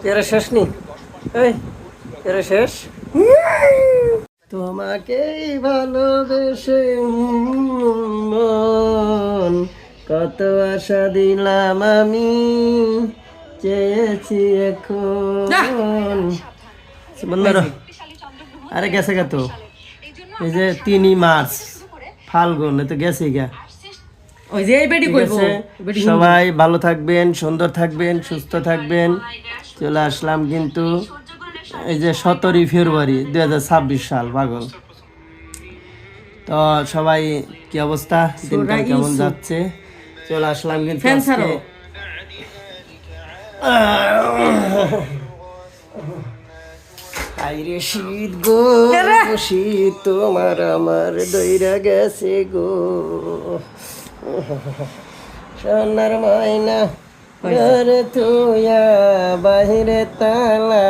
পেয়ারা শেষ নি? এই পেয়ারা শেষ। তোমাকেই ভালোবেসে মন কত আশা দিলাম আমি, চেয়েছি এখন বন্ধুরা। আরে গেছে গা তো, এই যে 3 মার্চ ফাল্গুন, তো গেছে গা। ওই যে বেডি কইবো, সবাই ভালো থাকবেন, সুন্দর থাকবেন, সুস্থ থাকবেন। চলে আসলাম কিন্তু এই যে 17 ফেব্রুয়ারি 2026 সাল পাগল। তো সবাই কি অবস্থা, দিনকাল কেমন যাচ্ছে? চলে আসলাম কিন্তু আজকে আইরে শীত গো, শীত তোমার আমার দইরা গেছে গো, সোনার ময়না ঘরে তুইয়া বাহিরে তালা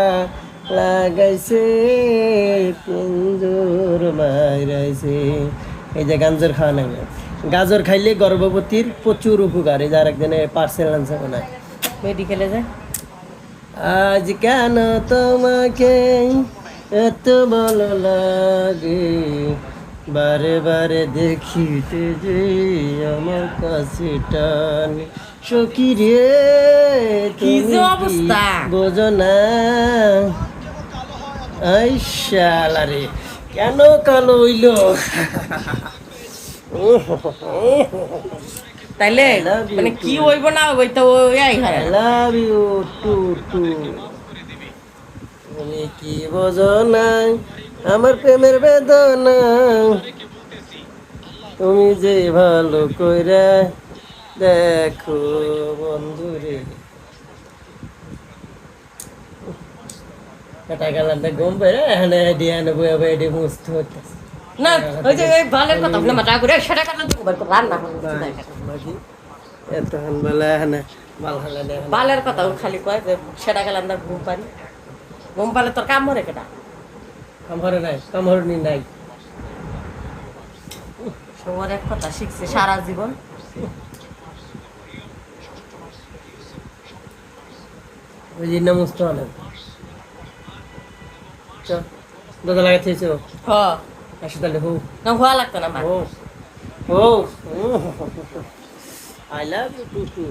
লাগাইছে, পিঞ্জুর বাইরাইছে। এই যে গাজর খাওয়া নেই, গাজর খাইলে গর্ভবতীর প্রচুর উপকার। এই যে আরেকদিনে পার্সেল আনছে মনে হয় মেডিকেলে যায়। আজ কেন তোমাকে এত ভালো লাগে, বারে বারে দেখিতে যে আমার কাছে টান, সখী রে কি যে অবস্থা বোঝো না। এই শালা রে, কেন কালো হইলো? তাইলে মানে কি হইব না হইব তো ওই হয়। I love you too. তুমি কি বোঝো না আমার প্রেমের বেদনা, তুমি যে ভালো কইরা দেখো বন্ধুরে। কাটা গেলাম ঘুম পেরে এখানে ডিয়ানে বয়ে বয়ে ডি মুস্ত হইতেছে না। ওই যে এই ভালের কথা বলে মাথা করে সেটা কাটলে তো রান্না বাকি এত হানবেলা এখানে মাল হালে দেয়। বালের কথা খালি কয় যে সেটা গেলাম না ঘুম পারি, ঘুম পালে তোর কাম মরে কেটা? কামড়ে নাই, কামড়নি নাই। সবার এক কথা শিখছে সারা জীবন। ওই যে নমস্ত আনেন দাদা লাগাইতেছ হ্যাঁ আসে তাহলে হো না হওয়া লাগতো না মা। ও ও আই লাভ ইউ টু।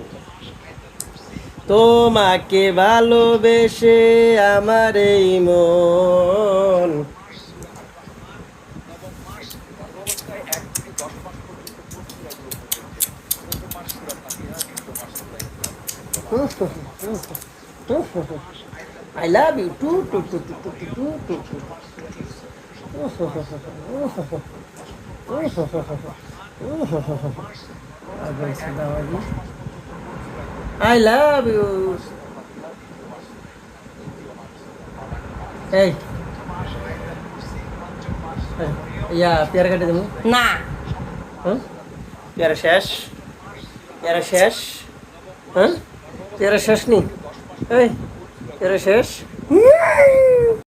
তোমাকে ভালোবেসে আমার এই মন, I love you too. I love you. Hey. ইয়া পেয়ারা কাটে দেবো না। পেয়ারা শেষ, পেয়ারা শেষ। হ্যাঁ পেয়ারা শেষ নি? এই পেয়ারা শেষ।